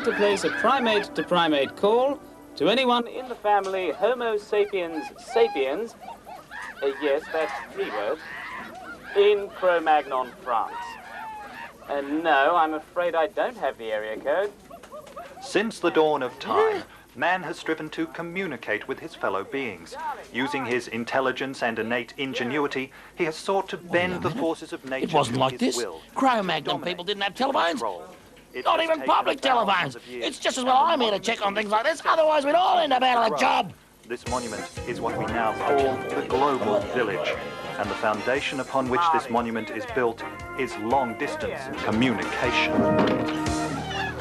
like to place a primate-to-primate call to anyone in the family Homo sapiens sapiens, yes, that's 3 words, in Cro-Magnon, France. No, I'm afraid I don't have the area code. Since the dawn of time, man has striven to communicate with his fellow beings. Using his intelligence and innate ingenuity, he has sought to bend the forces of nature. It wasn't like his this. will. Cro-Magnon people didn't have telephones. Not even public telephones. It's just as well I'm here to check on things like this, otherwise we'd all end up out of a job. This monument is what we now call the global village. And the foundation upon which this monument is built is long-distance communication.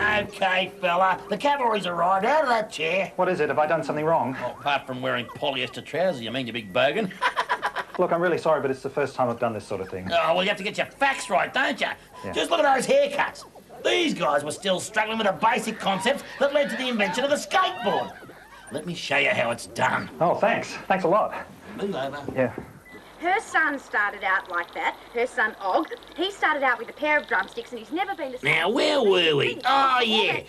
Okay, fella, the cavalry's arrived. Out of that chair. What is it? Have I done something wrong? Well, apart from wearing polyester trousers, you mean, you big bogan? Look, I'm really sorry, but it's the first time I've done this sort of thing. Oh, well, you have to get your facts right, don't you? Yeah. Just look at those haircuts. These guys were still struggling with the basic concepts that led to the invention of the skateboard. Let me show you how it's done. Oh, thanks. Thanks a lot. Move over. Yeah. Her son started out like that, her son Og. He started out with a pair of drumsticks and he's never been the same. Now, where were we? Oh, yeah.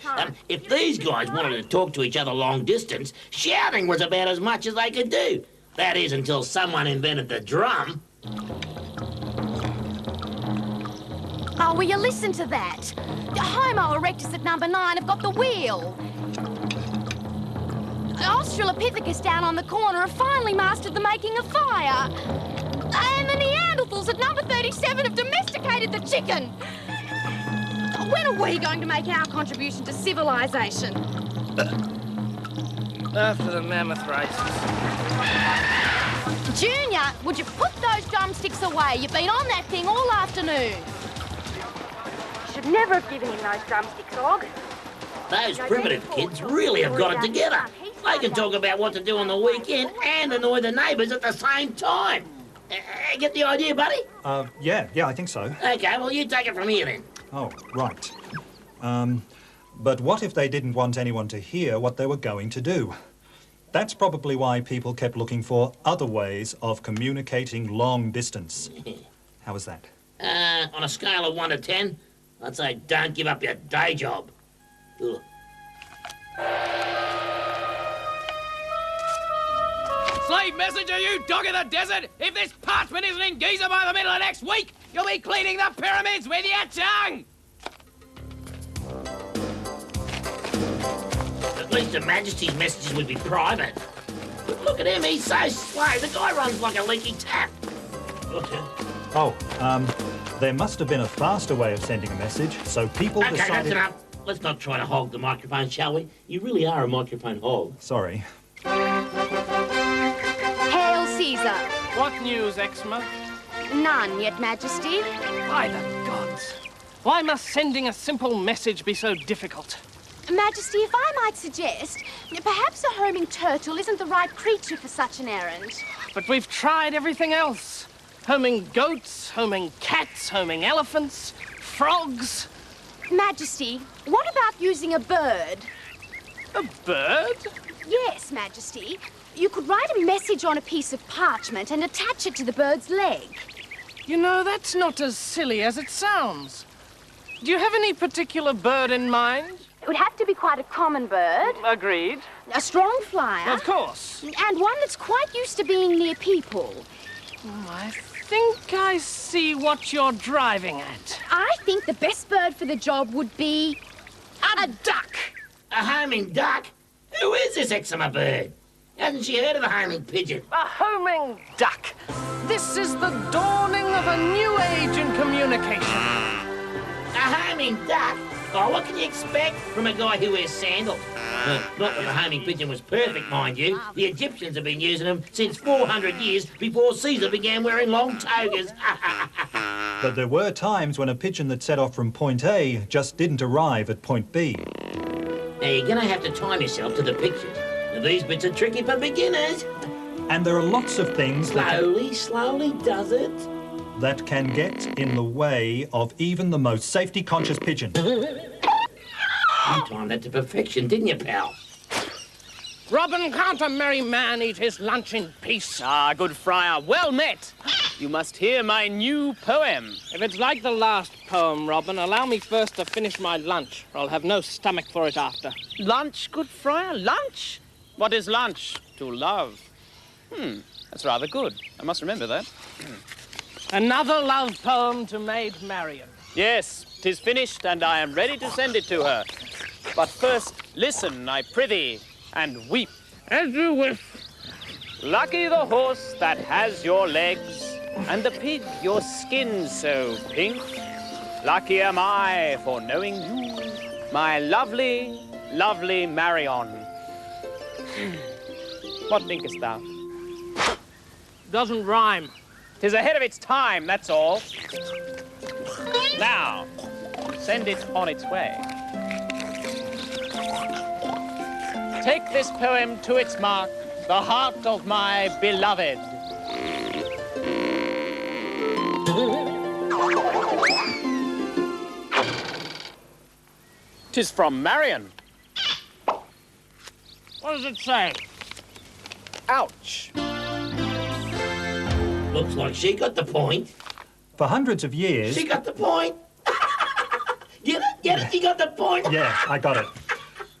If these guys wanted to talk to each other long distance, shouting was about as much as they could do. That is, until someone invented the drum. Oh, will you listen to that? Homo erectus at number 9 have got the wheel. Australopithecus down on the corner have finally mastered the making of fire. And the Neanderthals at number 37 have domesticated the chicken. When are we going to make our contribution to civilization? After the mammoth races. Junior, would you put those drumsticks away? You've been on that thing all afternoon. Should never have given him those drumsticks, Og. Those primitive kids really have got it together. They can talk about what to do on the weekend and annoy the neighbours at the same time. Get the idea, buddy? Yeah, I think so. Okay, well, you take it from here, then. Oh, right. But what if they didn't want anyone to hear what they were going to do? That's probably why people kept looking for other ways of communicating long distance. How was that? On a scale of 1 to 10, I'd say don't give up your day job. Ugh. Slave messenger, you dog of the desert! If this parchment isn't in Giza by the middle of next week, you'll be cleaning the pyramids with your tongue! At least Her Majesty's messages would be private. But look at him, he's so slow. The guy runs like a leaky tap. Oh, there must have been a faster way of sending a message, so people Okay, decided... that's enough. Let's not try to hog the microphone, shall we? You really are a microphone hog. Sorry. Hail Caesar. What news, Eczema? None yet, Majesty. By the gods. Why must sending a simple message be so difficult? Majesty, if I might suggest, perhaps a homing turtle isn't the right creature for such an errand. But we've tried everything else. Homing goats, homing cats, homing elephants, frogs. Majesty, what about using a bird? A bird? Yes, Majesty. You could write a message on a piece of parchment and attach it to the bird's leg. You know, that's not as silly as it sounds. Do you have any particular bird in mind? It would have to be quite a common bird. Agreed. A strong flyer. Of course. And one that's quite used to being near people. I think I see what you're driving at. I think the best bird for the job would be... A duck! A homing duck? Who is this eczema bird? Hasn't she heard of a homing pigeon? A homing duck. This is the dawning of a new age in communication. A homing duck? Oh, what can you expect from a guy who wears sandals? Not that the homing pigeon was perfect, mind you. The Egyptians have been using them since 400 years before Caesar began wearing long togas. But there were times when a pigeon that set off from point A just didn't arrive at point B. Now, you're going to have to time yourself to the pictures. Now, these bits are tricky for beginners. And there are lots of things Slowly does it. that can get in the way of even the most safety-conscious pigeon. You timed that to perfection, didn't you, pal? Robin, can't a merry man eat his lunch in peace? Ah, good friar, well met. You must hear my new poem. If it's like the last poem, Robin, allow me first to finish my lunch, or I'll have no stomach for it after. Lunch, good friar, lunch? What is lunch? To love. That's rather good. I must remember that. Another love poem to Maid Marian. Yes, 'tis finished, and I am ready to send it to her. But first, listen, I prithee, and weep. As you wish. Lucky the horse that has your legs, and the pig your skin so pink. Lucky am I for knowing you, my lovely, lovely Marion. What thinkest thou? Doesn't rhyme. 'Tis ahead of its time, that's all. Now, send it on its way. Take this poem to its mark, the heart of my beloved. 'Tis from Marion. What does it say? Ouch. Looks like she got the point. For hundreds of years... She got the point. Get it? Get it? You got the point? Yeah, I got it.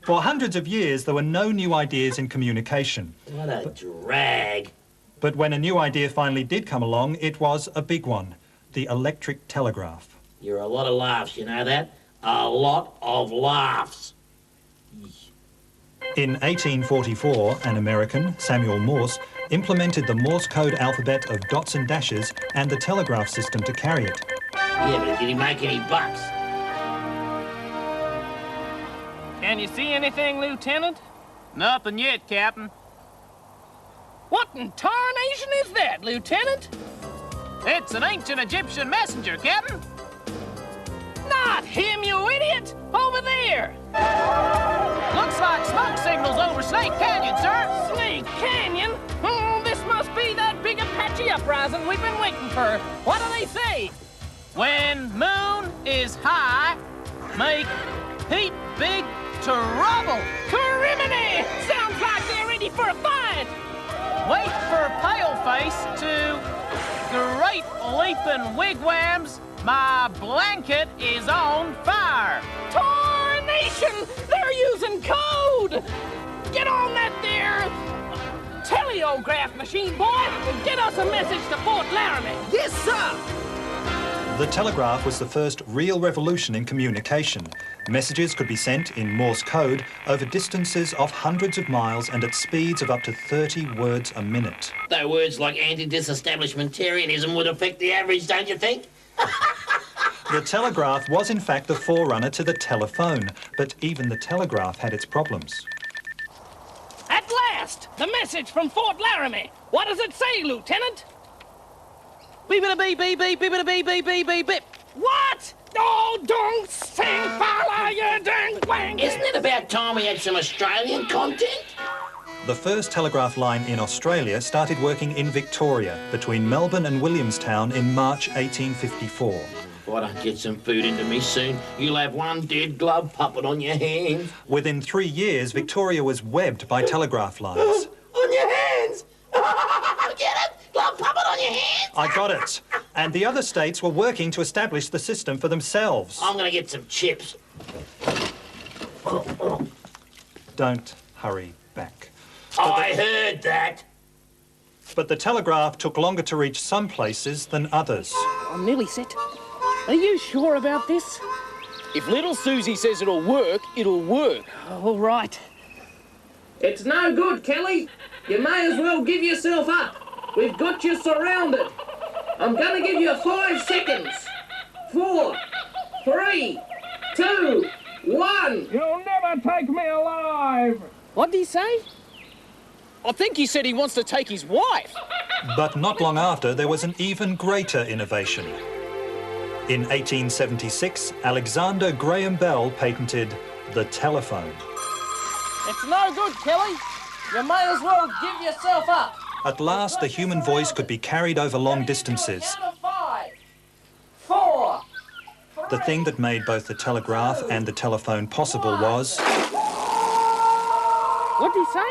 For hundreds of years, there were no new ideas in communication. What a drag. But when a new idea finally did come along, it was a big one, the electric telegraph. You're a lot of laughs, you know that? A lot of laughs. In 1844, an American, Samuel Morse, implemented the Morse code alphabet of dots and dashes and the telegraph system to carry it. Yeah, but did he make any bucks? Can you see anything, Lieutenant? Nothing yet, Captain. What in tarnation is that, Lieutenant? It's an ancient Egyptian messenger, Captain. Not him, you idiot! Over there! Looks like smoke signals over Snake Canyon, sir. Snake Canyon? Oh, this must be that big Apache uprising we've been waiting for. What do they say? When moon is high, make heat big trouble. Criminy! Sounds like they're ready for a fight! Wait for Paleface to great leaping wigwams. My blanket is on fire. Tarnation! They're using code! Get on that there teleograph machine, boy, and get us a message to Fort Laramie. Yes, sir. The telegraph was the first real revolution in communication. Messages could be sent in Morse code over distances of hundreds of miles and at speeds of up to 30 words a minute. Though words like anti-disestablishmentarianism would affect the average, don't you think? The telegraph was in fact the forerunner to the telephone, but even the telegraph had its problems. At last! The message from Fort Laramie! What does it say, Lieutenant? Beep-a-beep, beep, beep, beep-a-beep, beep, beep, beep, beep. What? Oh, don't sing, fella, you dang wang! Isn't it about time we had some Australian content? The first telegraph line in Australia started working in Victoria between Melbourne and Williamstown in March 1854. If I don't get some food into me soon, you'll have one dead glove puppet on your hands. Within 3 years, Victoria was webbed by telegraph lines. On your hands! Get it? Glove puppet on your hands! I got it. And the other states were working to establish the system for themselves. I'm going to get some chips. Don't hurry back. I heard that. But the telegraph took longer to reach some places than others. I'm nearly set. Are you sure about this? If little Susie says it'll work, it'll work. All right. It's no good, Kelly. You may as well give yourself up. We've got you surrounded. I'm going to give you 5 seconds. 4, 3, 2, 1. You'll never take me alive. What'd he say? I think he said he wants to take his wife. But not long after, there was an even greater innovation. In 1876, Alexander Graham Bell patented the telephone. It's no good, Kelly. You may as well give yourself up. At last, the human voice could be carried over long distances. Count of 5, 4. The thing that made both the telegraph and the telephone possible was What'd he say?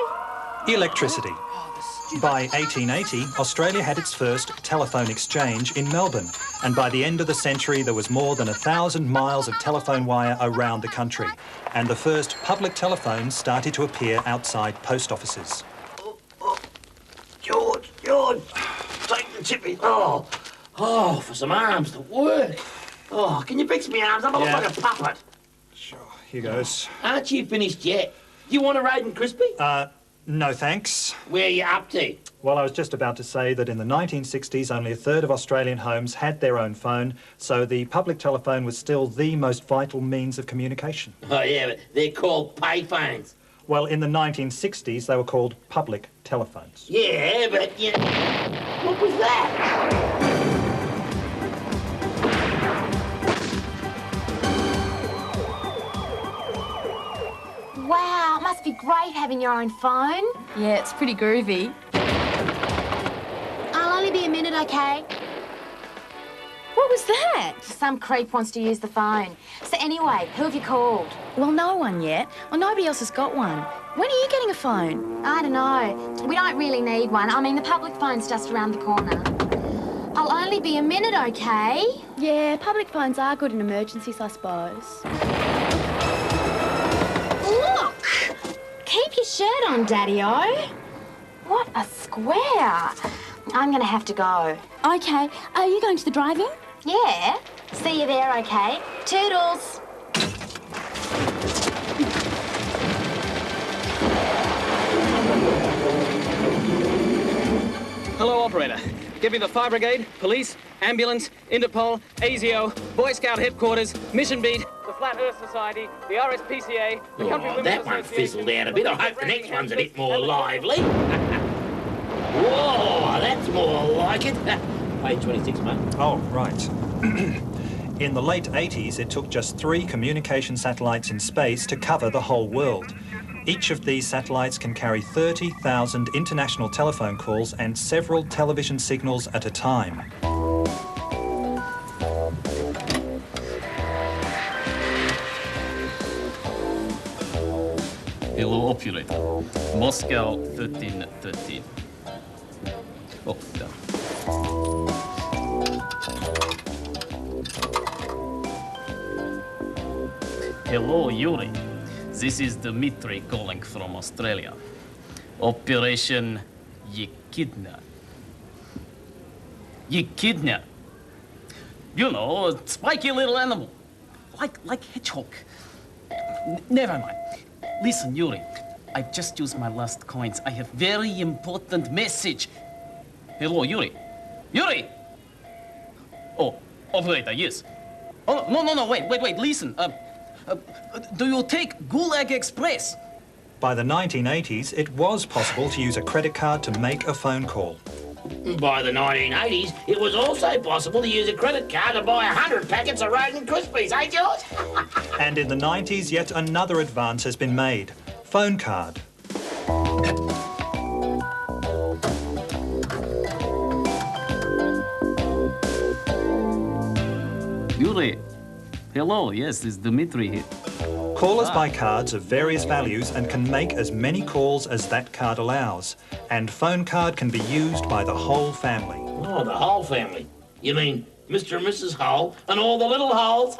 electricity. By 1880, Australia had its first telephone exchange in Melbourne, and by the end of the century there was more than 1,000 miles of telephone wire around the country, and the first public telephones started to appear outside post offices. George, take the tippy. Oh, for some arms to work. Oh, can you fix me arms? I'm like a puppet. Sure, here goes. Aren't you finished yet? Do you want a Road and Crispy? No thanks. Where are you up to? Well, I was just about to say that in the 1960s, only a third of Australian homes had their own phone, so the public telephone was still the most vital means of communication. Oh, yeah, but they're called payphones. Well, in the 1960s, they were called public telephones. Yeah, but, what was that? Wow, it must be great having your own phone. Yeah, it's pretty groovy. I'll only be a minute, okay? What was that? Some creep wants to use the phone. So anyway, who have you called? Well, no one yet. Well, nobody else has got one. When are you getting a phone? I don't know. We don't really need one. I mean, the public phone's just around the corner. I'll only be a minute, okay? Yeah, public phones are good in emergencies, I suppose. Look! Keep your shirt on, Daddy-O. What a square. I'm gonna have to go. Okay, are you going to the drive-in? Yeah. See you there, okay? Toodles. Hello, operator. Give me the fire brigade, police, ambulance, Interpol, ASIO, Boy Scout headquarters, Mission Beat, the Flat Earth Society, the RSPCA, the Country Women's That one fizzled out a bit. I hope the next one's a bit more lively. Whoa, that's more like it. Page 26, mate. Oh, right. In the late 80s, it took just 3 communication satellites in space to cover the whole world. Each of these satellites can carry 30,000 international telephone calls and several television signals at a time. Hello, operator. Moscow 1313. Oh, done. Hello, Yuri. This is Dmitry calling from Australia. Operation Echidna. Echidna. You know, a spiky little animal. Like hedgehog. Never mind. Listen, Yuri. I've just used my last coins. I have very important message. Hello, Yuri. Yuri! Oh, operator, yes. Oh, no, wait, listen. Do you take Gulag Express? By the 1980s, it was possible to use a credit card to make a phone call. By the 1980s, it was also possible to use a credit card to buy 100 packets of Road and Crispies, eh, George? And in the 90s, yet another advance has been made. Phone card. Yuri. Hello, yes, it's Dmitry here. Callers buy cards of various values and can make as many calls as that card allows. And phone card can be used by the whole family. Oh, the whole family. You mean Mr. and Mrs. Hole and all the little holes?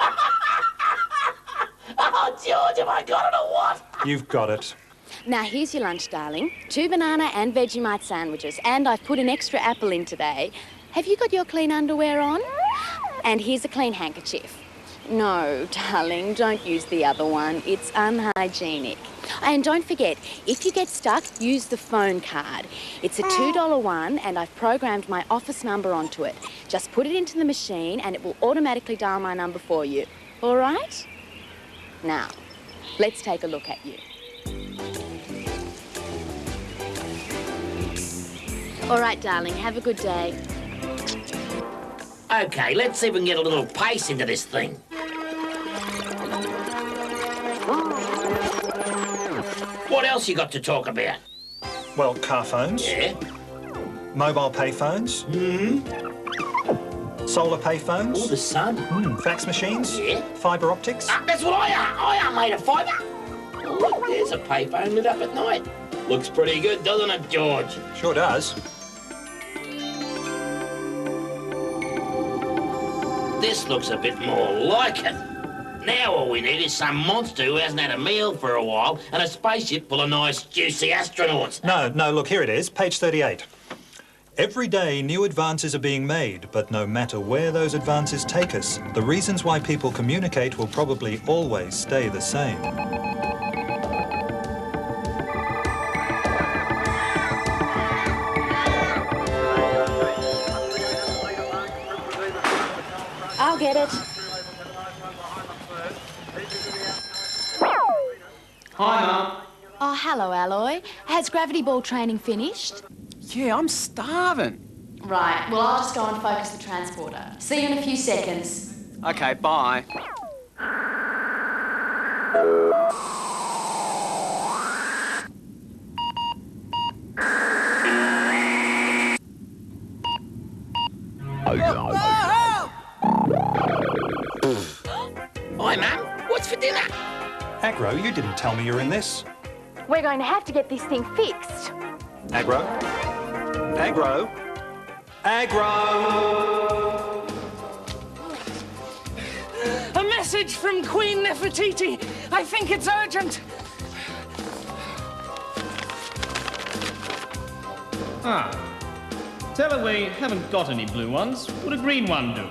Oh, George, have I got it or what? You've got it. Now, here's your lunch, darling. 2 banana and Vegemite sandwiches. And I've put an extra apple in today. Have you got your clean underwear on? And here's a clean handkerchief. No, darling, don't use the other one. It's unhygienic. And don't forget, if you get stuck, use the phone card. It's a $2 one, and I've programmed my office number onto it. Just put it into the machine, and it will automatically dial my number for you. All right? Now, let's take a look at you. All right, darling, have a good day. Okay, let's see if we can get a little pace into this thing. What else you got to talk about? Well, car phones. Yeah. Mobile pay phones. Solar pay phones. Oh, the sun. Fax machines. Yeah. Fibre optics. That's what I am made of fibre. Oh, look, there's a payphone lit up at night. Looks pretty good, doesn't it, George? Sure does. This looks a bit more like it. Now all we need is some monster who hasn't had a meal for a while and a spaceship full of nice, juicy astronauts. No, look, here it is, page 38. Every day, new advances are being made, but no matter where those advances take us, the reasons why people communicate will probably always stay the same. I'll get it. Hi, Mum. Oh, hello, Alloy. Has gravity ball training finished? Yeah, I'm starving. Right, well, I'll just go and focus the transporter. See you in a few seconds. Okay, bye. Hi, Mum. What's for dinner? Agro, you didn't tell me you're in this. We're going to have to get this thing fixed. Agro? Agro? Agro! A message from Queen Nefertiti. I think it's urgent. Ah. Tell her we haven't got any blue ones. Would a green one do?